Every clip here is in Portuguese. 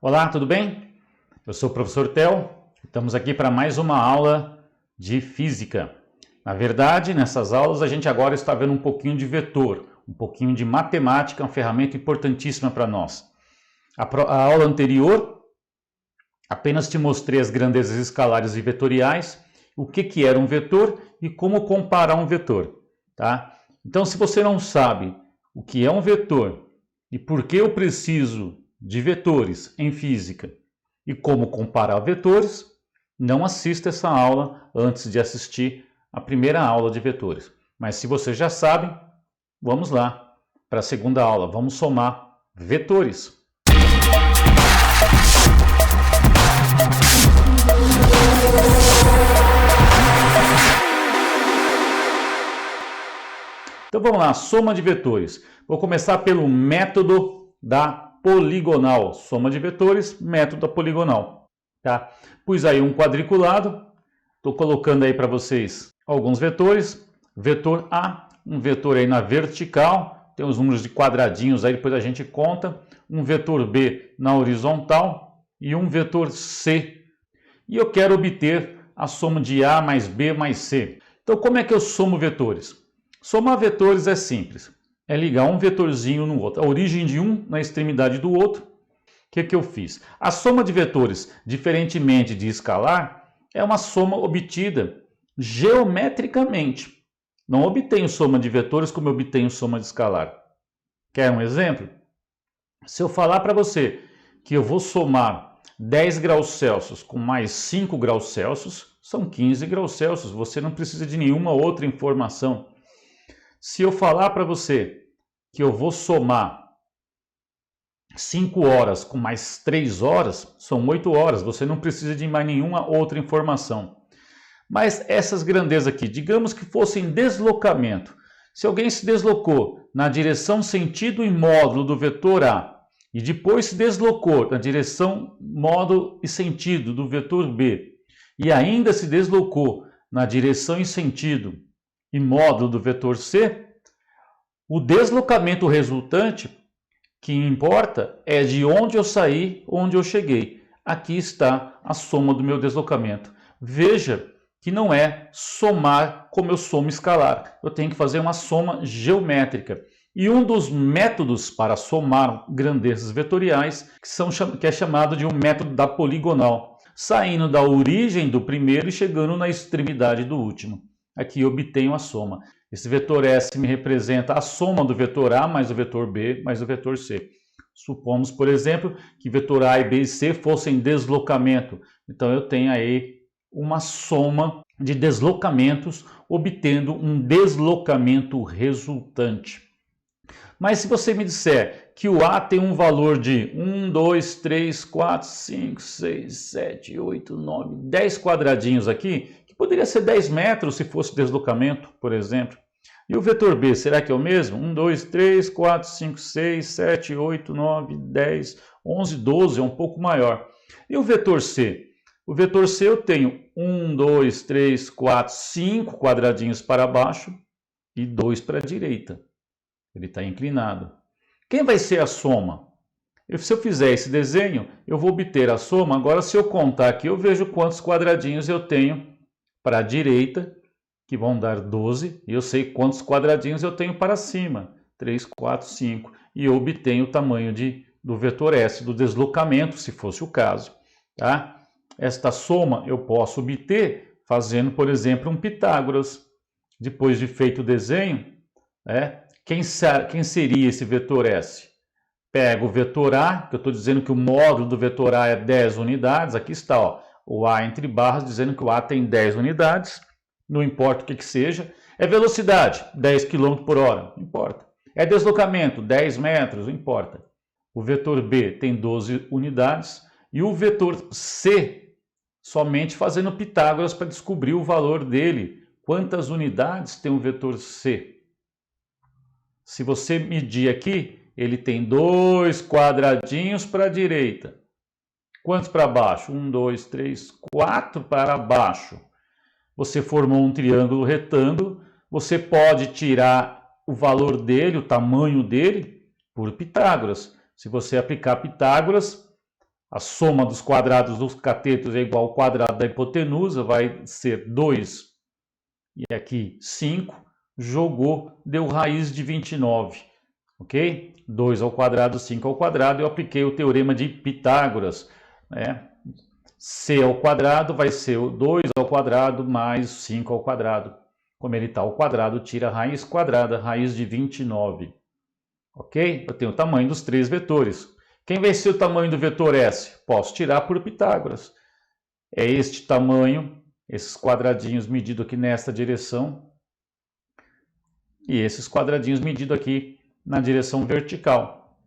Olá, tudo bem? Eu sou o professor Theo, estamos aqui para mais uma aula de física. Na verdade, nessas aulas a gente agora está vendo um pouquinho de vetor, um pouquinho de matemática, uma ferramenta importantíssima para nós. A aula anterior apenas te mostrei as grandezas escalares e vetoriais, o que era um vetor e como comparar um vetor. Tá? Então, se você não sabe o que é um vetor e por que eu preciso de vetores em física e como comparar vetores, não assista essa aula antes de assistir a primeira aula de vetores. Mas se você já sabe, vamos lá para a segunda aula. Vamos somar vetores. Então vamos lá, soma de vetores. Vou começar pelo método da poligonal. Soma de vetores, método da poligonal. Tá? Pus aí um quadriculado, estou colocando aí para vocês alguns vetores. Vetor A, um vetor aí na vertical, tem os números de quadradinhos aí, depois a gente conta. Um vetor B na horizontal e um vetor C. E eu quero obter a soma de A mais B mais C. Então como é que eu somo vetores? Somar vetores é simples, é ligar um vetorzinho no outro, a origem de um na extremidade do outro. O que eu fiz? A soma de vetores, diferentemente de escalar, é uma soma obtida geometricamente. Não obtenho soma de vetores como eu obtenho soma de escalar. Quer um exemplo? Se eu falar para você que eu vou somar 10 graus Celsius com mais 5 graus Celsius, são 15 graus Celsius, você não precisa de nenhuma outra informação. Se eu falar para você que eu vou somar 5 horas com mais 3 horas, são 8 horas. Você não precisa de mais nenhuma outra informação. Mas essas grandezas aqui, digamos que fossem deslocamento. Se alguém se deslocou na direção, sentido e módulo do vetor A e depois se deslocou na direção, módulo e sentido do vetor B e ainda se deslocou na direção e sentido e módulo do vetor C, o deslocamento resultante, que importa, é de onde eu saí, onde eu cheguei. Aqui está a soma do meu deslocamento. Veja que não é somar como eu somo escalar. Eu tenho que fazer uma soma geométrica. E um dos métodos para somar grandezas vetoriais, que é chamado de um método da poligonal, saindo da origem do primeiro e chegando na extremidade do último. Aqui eu obtenho a soma. Esse vetor S me representa a soma do vetor A mais o vetor B mais o vetor C. Supomos, por exemplo, que vetor A, B e C fossem deslocamento. Então eu tenho aí uma soma de deslocamentos, obtendo um deslocamento resultante. Mas se você me disser que o A tem um valor de 1, 2, 3, 4, 5, 6, 7, 8, 9, 10 quadradinhos aqui, poderia ser 10 metros se fosse deslocamento, por exemplo. E o vetor B, será que é o mesmo? 1, 2, 3, 4, 5, 6, 7, 8, 9, 10, 11, 12, é um pouco maior. E o vetor C? O vetor C eu tenho 1, 2, 3, 4, 5 quadradinhos para baixo e 2 para a direita. Ele está inclinado. Quem vai ser a soma? Se eu fizer esse desenho, eu vou obter a soma. Agora, se eu contar aqui, eu vejo quantos quadradinhos eu tenho para a direita, que vão dar 12, e eu sei quantos quadradinhos eu tenho para cima, 3, 4, 5, e eu obtenho o tamanho do vetor S, do deslocamento, se fosse o caso. Tá? Esta soma eu posso obter fazendo, por exemplo, um Pitágoras. Depois de feito o desenho, quem seria esse vetor S? Pego o vetor A, que eu estou dizendo que o módulo do vetor A é 10 unidades, aqui está, ó, o A entre barras, dizendo que o A tem 10 unidades, não importa o que seja. É velocidade, 10 km por hora, não importa. É deslocamento, 10 metros, não importa. O vetor B tem 12 unidades e o vetor C, somente fazendo Pitágoras para descobrir o valor dele. Quantas unidades tem o vetor C? Se você medir aqui, ele tem 2 quadradinhos para a direita. Quantos para baixo? 1, 2, 3, 4 para baixo. Você formou um triângulo retângulo. Você pode tirar o valor dele, o tamanho dele, por Pitágoras. Se você aplicar Pitágoras, A soma dos quadrados dos catetos é igual ao quadrado da hipotenusa, vai ser 2 e aqui 5. Jogou, deu raiz de 29. Ok? 2 ao quadrado, 5 ao quadrado. Eu apliquei o teorema de Pitágoras, né? C ao quadrado vai ser o 2 ao quadrado mais 5 ao quadrado. Como ele está ao quadrado, tira a raiz quadrada, raiz de 29. Ok? Eu tenho o tamanho dos três vetores. Quem vai ser o tamanho do vetor S? Posso tirar por Pitágoras. É este tamanho, esses quadradinhos medidos aqui nesta direção, e esses quadradinhos medidos aqui na direção vertical.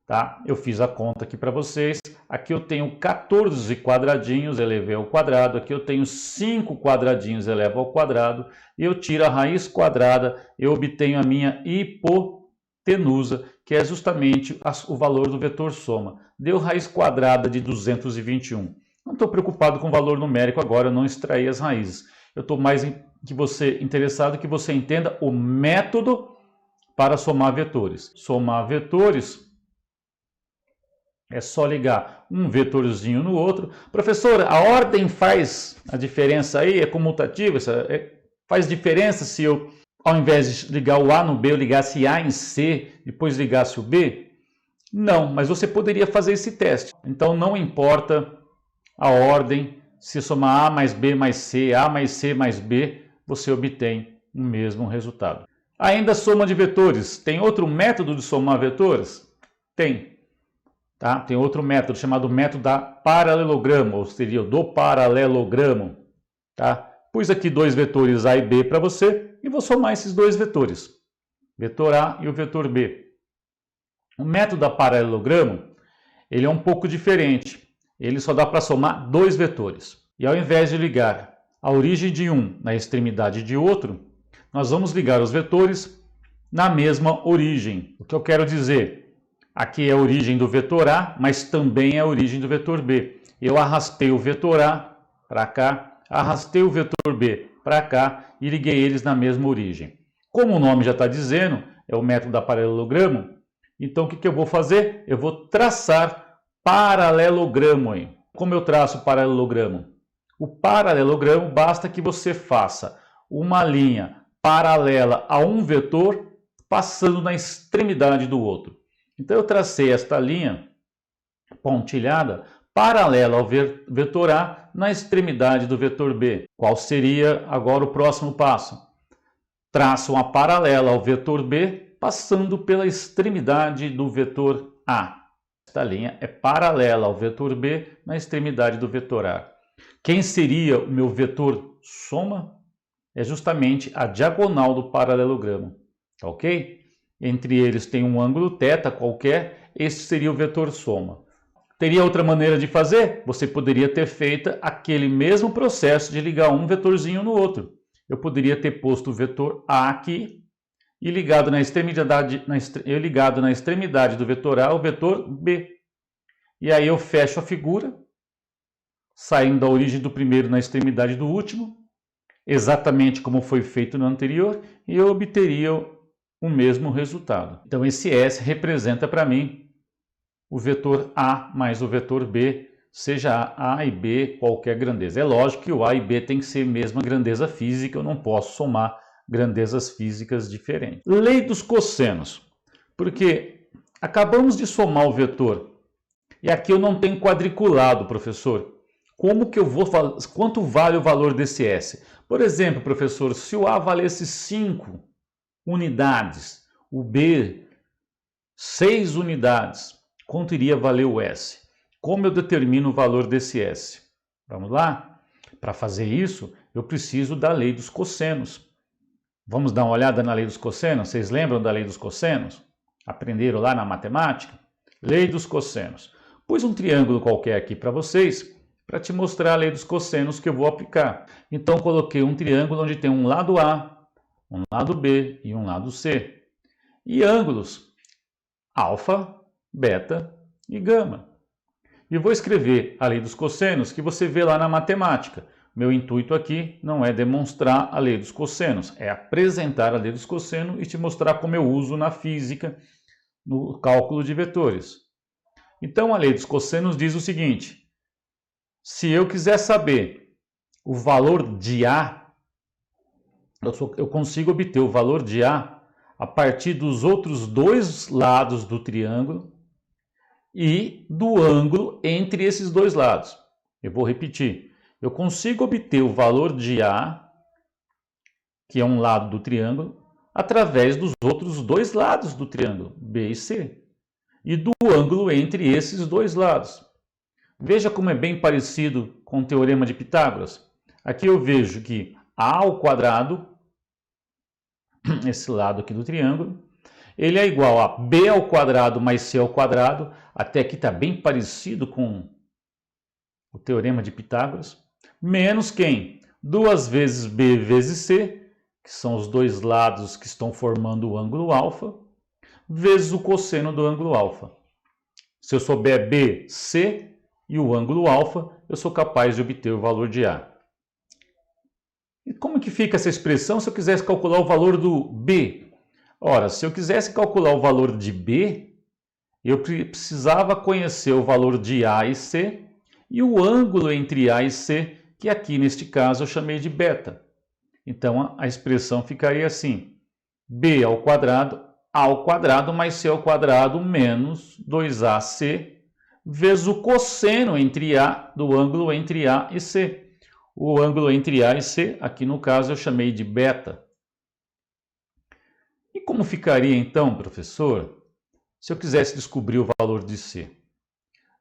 Tá? Eu fiz a conta aqui para vocês. Aqui eu tenho 14 quadradinhos, elevei ao quadrado. Aqui eu tenho 5 quadradinhos, elevo ao quadrado. E eu tiro a raiz quadrada, eu obtenho a minha hipotenusa, que é justamente o valor do vetor soma. Deu raiz quadrada de 221. Não estou preocupado com o valor numérico agora, eu não extraí as raízes. Eu estou mais interessado que você entenda o método para somar vetores. Somar vetores é só ligar um vetorzinho no outro. Professor, a ordem faz a diferença aí? É comutativa? Faz diferença se eu, ao invés de ligar o A no B, eu ligasse A em C, depois ligasse o B? Não, mas você poderia fazer esse teste. Então não importa a ordem, se somar A mais B mais C, A mais C mais B, você obtém o mesmo resultado. Ainda soma de vetores. Tem outro método de somar vetores? Tem. Tá? Tem outro método chamado método da paralelogramo, ou seria do paralelogramo. Tá? Pus aqui dois vetores A e B para você e vou somar esses dois vetores, vetor A e o vetor B. O método da paralelogramo ele é um pouco diferente. Ele só dá para somar dois vetores. E ao invés de ligar a origem de um na extremidade de outro, nós vamos ligar os vetores na mesma origem. O que eu quero dizer? Aqui é a origem do vetor A, mas também é a origem do vetor B. Eu arrastei o vetor A para cá, arrastei o vetor B para cá e liguei eles na mesma origem. Como o nome já está dizendo, é o método da paralelogramo, então o que eu vou fazer? Eu vou traçar paralelogramo aí. Como eu traço paralelogramo? O paralelogramo basta que você faça uma linha paralela a um vetor passando na extremidade do outro. Então eu tracei esta linha pontilhada paralela ao vetor A na extremidade do vetor B. Qual seria agora o próximo passo? Traço uma paralela ao vetor B passando pela extremidade do vetor A. Esta linha é paralela ao vetor B na extremidade do vetor A. Quem seria o meu vetor soma? É justamente a diagonal do paralelogramo. Tá ok? Entre eles tem um ângulo θ qualquer, esse seria o vetor soma. Teria outra maneira de fazer? Você poderia ter feito aquele mesmo processo de ligar um vetorzinho no outro. Eu poderia ter posto o vetor A aqui e ligado na extremidade do vetor A o vetor B. E aí eu fecho a figura, saindo da origem do primeiro na extremidade do último, exatamente como foi feito no anterior, e eu obteria o mesmo resultado. Então esse S representa para mim o vetor A mais o vetor B, seja A e B qualquer grandeza. É lógico que o A e B tem que ser a mesma grandeza física, eu não posso somar grandezas físicas diferentes. Lei dos cossenos, porque acabamos de somar o vetor e aqui eu não tenho quadriculado, professor. Como que eu vou falar? Quanto vale o valor desse S? Por exemplo, professor, se o A valesse 5 unidades, o B 6 unidades, quanto iria valer o S? Como eu determino o valor desse S? Vamos lá? Para fazer isso, eu preciso da lei dos cossenos. Vamos dar uma olhada na lei dos cossenos? Vocês lembram da lei dos cossenos? Aprenderam lá na matemática? Lei dos cossenos. Pus um triângulo qualquer aqui para vocês, para te mostrar a lei dos cossenos que eu vou aplicar. Então, coloquei um triângulo onde tem um lado A, um lado B e um lado C. E ângulos alfa, beta e gama. E vou escrever a lei dos cossenos que você vê lá na matemática. Meu intuito aqui não é demonstrar a lei dos cossenos, é apresentar a lei dos cossenos e te mostrar como eu uso na física, no cálculo de vetores. Então a lei dos cossenos diz o seguinte: se eu quiser saber o valor de A, eu consigo obter o valor de A partir dos outros dois lados do triângulo e do ângulo entre esses dois lados. Eu vou repetir. Eu consigo obter o valor de A, que é um lado do triângulo, através dos outros dois lados do triângulo, B e C, e do ângulo entre esses dois lados. Veja como é bem parecido com o teorema de Pitágoras. Aqui eu vejo que A ao quadrado, esse lado aqui do triângulo, ele é igual a B ao quadrado mais C ao quadrado. Até aqui está bem parecido com o teorema de Pitágoras. Menos quem? 2 vezes B vezes C, que são os dois lados que estão formando o ângulo alfa, vezes o cosseno do ângulo alfa. Se eu souber B, C e o ângulo alfa, eu sou capaz de obter o valor de A. E como que fica essa expressão se eu quisesse calcular o valor do B? Ora, se eu quisesse calcular o valor de B, eu precisava conhecer o valor de A e C e o ângulo entre A e C, que aqui neste caso eu chamei de beta. Então a expressão ficaria assim: B ao quadrado mais C ao quadrado menos 2AC vezes o cosseno entre A do ângulo entre A e C. O ângulo entre A e C, aqui no caso eu chamei de beta. E como ficaria então, professor, se eu quisesse descobrir o valor de C?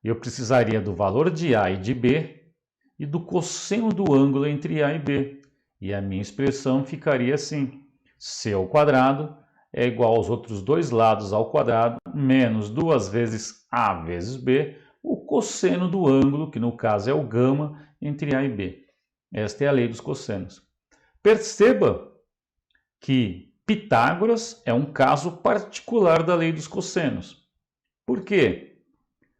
Eu precisaria do valor de A e de B e do cosseno do ângulo entre A e B. E a minha expressão ficaria assim: C ao quadrado é igual aos outros dois lados ao quadrado menos 2 vezes A vezes B, o cosseno do ângulo, que no caso é o gama, entre A e B. Esta é a lei dos cossenos. Perceba que Pitágoras é um caso particular da lei dos cossenos. Por quê?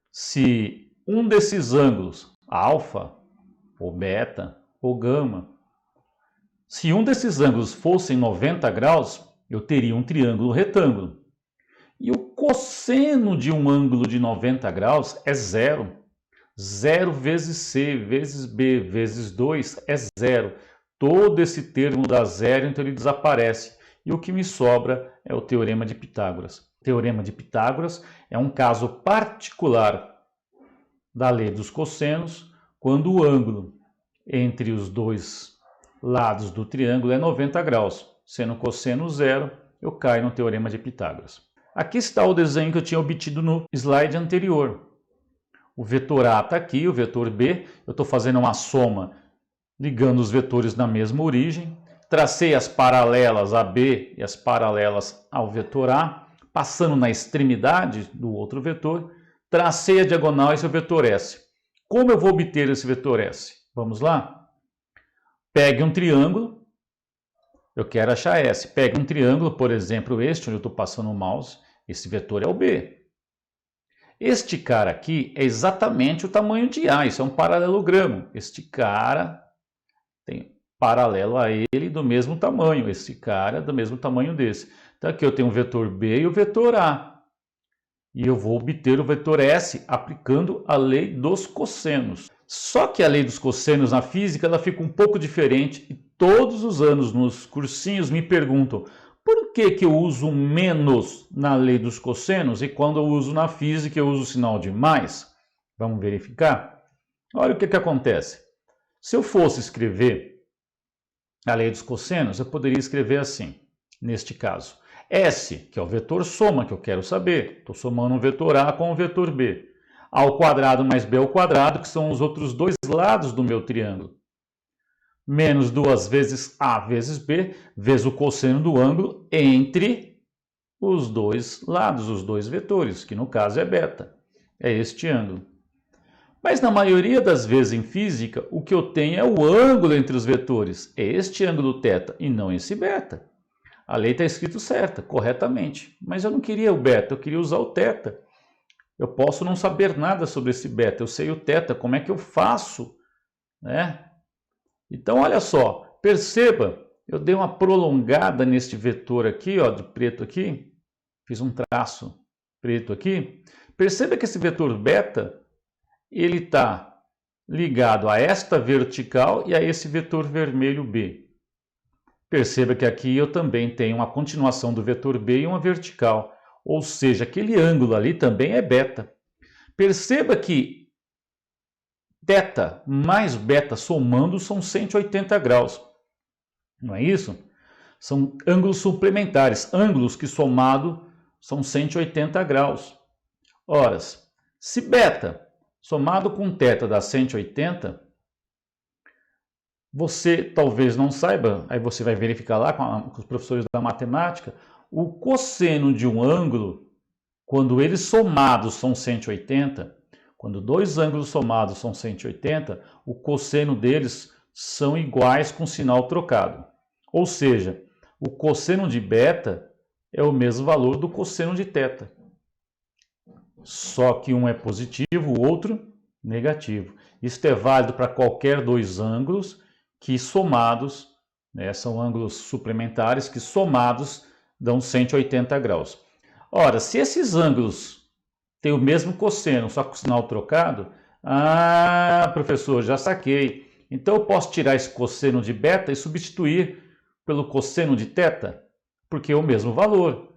Se um desses ângulos, alfa, ou beta, ou gama, se um desses ângulos fosse 90 graus, eu teria um triângulo retângulo. E o cosseno de um ângulo de 90 graus é zero. 0 vezes C vezes B vezes 2 é zero. Todo esse termo dá zero, então ele desaparece. E o que me sobra é o teorema de Pitágoras. O teorema de Pitágoras é um caso particular da lei dos cossenos, quando o ângulo entre os dois lados do triângulo é 90 graus. Sendo cosseno zero, eu caio no teorema de Pitágoras. Aqui está o desenho que eu tinha obtido no slide anterior. O vetor A está aqui, o vetor B. Eu estou fazendo uma soma ligando os vetores na mesma origem. Tracei as paralelas a B e as paralelas ao vetor A, passando na extremidade do outro vetor. Tracei a diagonal, esse é o vetor S. Como eu vou obter esse vetor S? Vamos lá? Pegue um triângulo. Eu quero achar S. Pegue um triângulo, por exemplo, este, onde eu estou passando o mouse. Esse vetor é o B. Este cara aqui é exatamente o tamanho de A. Isso é um paralelogramo. Este cara tem paralelo a ele do mesmo tamanho. Esse cara é do mesmo tamanho desse. Então aqui eu tenho o vetor B e o vetor A. E eu vou obter o vetor S aplicando a lei dos cossenos. Só que a lei dos cossenos na física ela fica um pouco diferente e todos os anos nos cursinhos me perguntam: por que eu uso menos na lei dos cossenos e quando eu uso na física eu uso o sinal de mais? Vamos verificar? Olha o que acontece. Se eu fosse escrever a lei dos cossenos, eu poderia escrever assim, neste caso. S, que é o vetor soma que eu quero saber. Estou somando um vetor A com o vetor B. A ao quadrado mais B ao quadrado, que são os outros dois lados do meu triângulo. Menos 2 vezes A vezes B, vezes o cosseno do ângulo entre os dois lados, os dois vetores, que no caso é beta. É este ângulo. Mas na maioria das vezes em física, o que eu tenho é o ângulo entre os vetores. É este ângulo θ e não esse beta. A lei está escrito certa, corretamente. Mas eu não queria o beta, eu queria usar o θ. Eu posso não saber nada sobre esse beta, eu sei o θ, como é que eu faço? Né? Então, olha só, perceba, eu dei uma prolongada neste vetor aqui, ó, de preto aqui, fiz um traço preto aqui. Perceba que esse vetor beta, ele está ligado a esta vertical e a esse vetor vermelho B. Perceba que aqui eu também tenho uma continuação do vetor B e uma vertical, ou seja, aquele ângulo ali também é beta. Perceba que θ mais beta somando são 180 graus, não é isso? São ângulos suplementares, ângulos que somado são 180 graus. Ora, se beta somado com θ dá 180, você talvez não saiba, aí você vai verificar lá com os professores da matemática, o cosseno de um ângulo, quando eles somados são 180, quando dois ângulos somados são 180, o cosseno deles são iguais com sinal trocado. Ou seja, o cosseno de beta é o mesmo valor do cosseno de θ. Só que um é positivo, o outro negativo. Isso é válido para qualquer dois ângulos que somados, né, são ângulos suplementares que somados dão 180 graus. Ora, se esses ângulos têm o mesmo cosseno, só com o sinal trocado, professor, já saquei. Então eu posso tirar esse cosseno de beta e substituir pelo cosseno de θ, porque é o mesmo valor.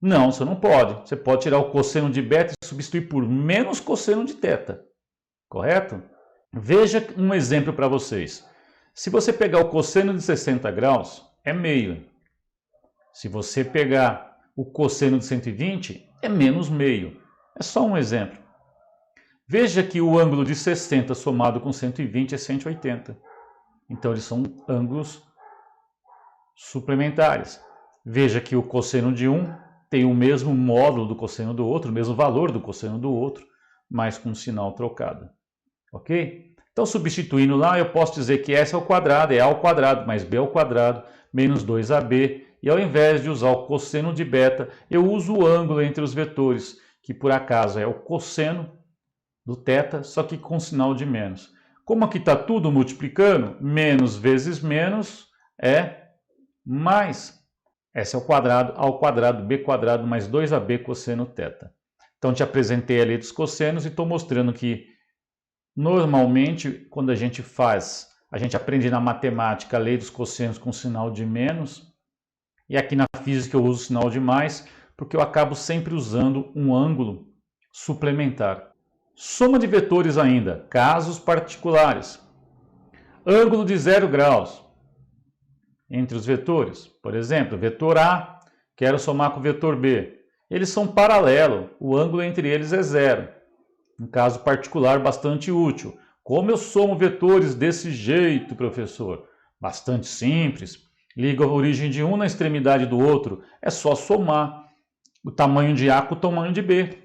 Não, você não pode. Você pode tirar o cosseno de beta e substituir por menos cosseno de θ. Correto? Veja um exemplo para vocês. Se você pegar o cosseno de 60 graus, é meio. Se você pegar o cosseno de 120, é menos meio. É só um exemplo. Veja que o ângulo de 60 somado com 120 é 180. Então, eles são ângulos suplementares. Veja que o cosseno de um tem o mesmo módulo do cosseno do outro, o mesmo valor do cosseno do outro, mas com sinal trocado. Ok? Então, substituindo lá, eu posso dizer que S é A ao quadrado, mais B ao quadrado, menos 2AB. E ao invés de usar o cosseno de beta, eu uso o ângulo entre os vetores, que por acaso é o cosseno do θ, só que com sinal de menos. Como aqui está tudo multiplicando, menos vezes menos é mais. S ao quadrado, B quadrado, mais 2AB cosseno θ. Então, te apresentei a lei dos cossenos e estou mostrando que, normalmente, quando a gente aprende na matemática a lei dos cossenos com sinal de menos, e aqui na física eu uso o sinal de mais, porque eu acabo sempre usando um ângulo suplementar. Soma de vetores ainda, casos particulares. Ângulo de 0 graus entre os vetores. Por exemplo, vetor A, quero somar com o vetor B. Eles são paralelos, o ângulo entre eles é 0. Um caso particular bastante útil. Como eu somo vetores desse jeito, professor? Bastante simples. Ligo a origem de um na extremidade do outro. É só somar o tamanho de A com o tamanho de B.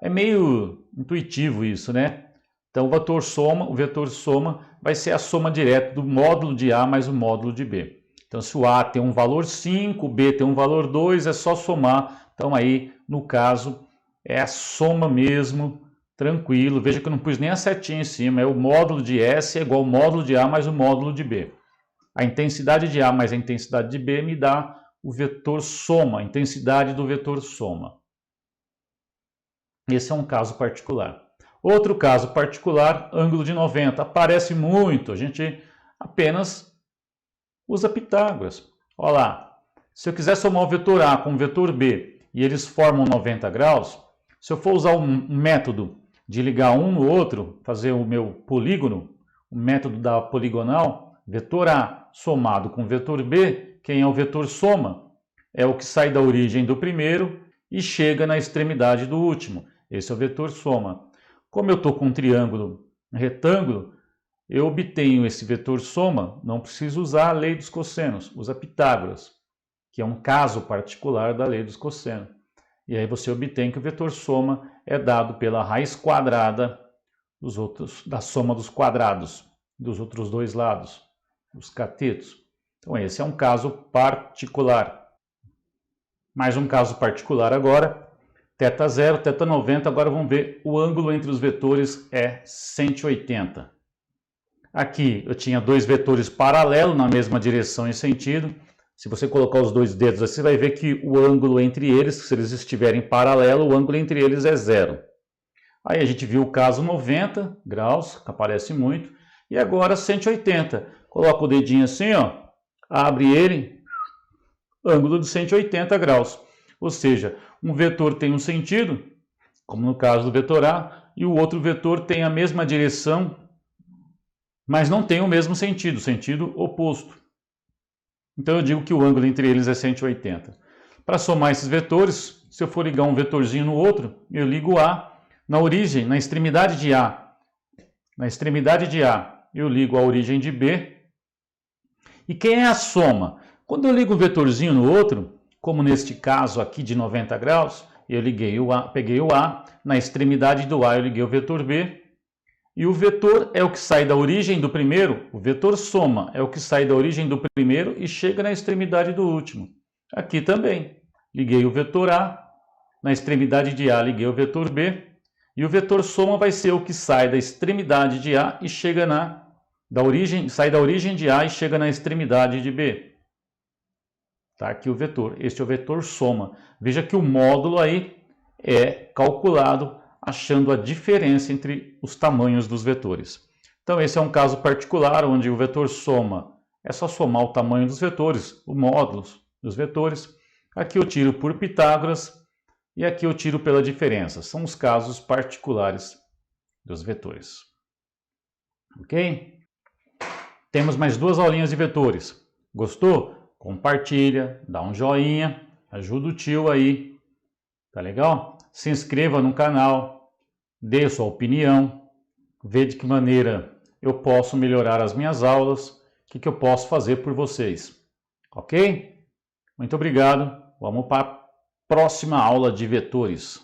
É meio intuitivo isso, né? Então o vetor soma vai ser a soma direta do módulo de A mais o módulo de B. Então se o A tem um valor 5, o B tem um valor 2, é só somar. Então aí, no caso, é a soma mesmo, tranquilo. Veja que eu não pus nem a setinha em cima, é o módulo de S é igual ao módulo de A mais o módulo de B. A intensidade de A mais a intensidade de B me dá o vetor soma, a intensidade do vetor soma. Esse é um caso particular. Outro caso particular, ângulo de 90. Aparece muito, a gente apenas usa Pitágoras. Olha lá, se eu quiser somar o vetor A com o vetor B e eles formam 90 graus, se eu for usar um método de ligar um no outro, fazer o meu polígono, o método da poligonal, vetor A somado com vetor B, quem é o vetor soma? É o que sai da origem do primeiro e chega na extremidade do último. Esse é o vetor soma. Como eu estou com um triângulo retângulo, eu obtenho esse vetor soma, não preciso usar a lei dos cossenos, usa Pitágoras, que é um caso particular da lei dos cossenos. E aí você obtém que o vetor soma é dado pela raiz quadrada da soma dos quadrados dos outros dois lados, os catetos. Então esse é um caso particular. Mais um caso particular agora. θ0, θ90, agora vamos ver o ângulo entre os vetores é 180. Aqui eu tinha dois vetores paralelos na mesma direção e sentido. Se você colocar os dois dedos assim, você vai ver que o ângulo entre eles, se eles estiverem paralelo, o ângulo entre eles é 0. Aí a gente viu o caso 90 graus, que aparece muito, e agora 180. Coloca o dedinho assim, ó, abre ele, ângulo de 180 graus. Ou seja, um vetor tem um sentido, como no caso do vetor A, e o outro vetor tem a mesma direção, mas não tem o mesmo sentido, sentido oposto. Então eu digo que o ângulo entre eles é 180. Para somar esses vetores, se eu for ligar um vetorzinho no outro, eu ligo A na origem, na extremidade de A. Na extremidade de A, eu ligo a origem de B. E quem é a soma? Quando eu ligo um vetorzinho no outro, como neste caso aqui de 90 graus, eu liguei o A, peguei o A, na extremidade do A eu liguei o vetor B, e o vetor é o que sai da origem do primeiro, o vetor soma é o que sai da origem do primeiro e chega na extremidade do último. Aqui também, liguei o vetor A, na extremidade de A liguei o vetor B, e o vetor soma vai ser o que sai da extremidade de A e chega sai da origem de A e chega na extremidade de B. Tá aqui o vetor, este é o vetor soma. Veja que o módulo aí é calculado achando a diferença entre os tamanhos dos vetores. Então esse é um caso particular onde o vetor soma é só somar o tamanho dos vetores, o módulo dos vetores. Aqui eu tiro por Pitágoras e aqui eu tiro pela diferença. São os casos particulares dos vetores. Ok? Temos mais 2 aulinhas de vetores. Gostou? Compartilha, dá um joinha, ajuda o tio aí. Tá legal? Se inscreva no canal, dê sua opinião, vê de que maneira eu posso melhorar as minhas aulas, o que eu posso fazer por vocês. Ok? Muito obrigado. Vamos para a próxima aula de vetores.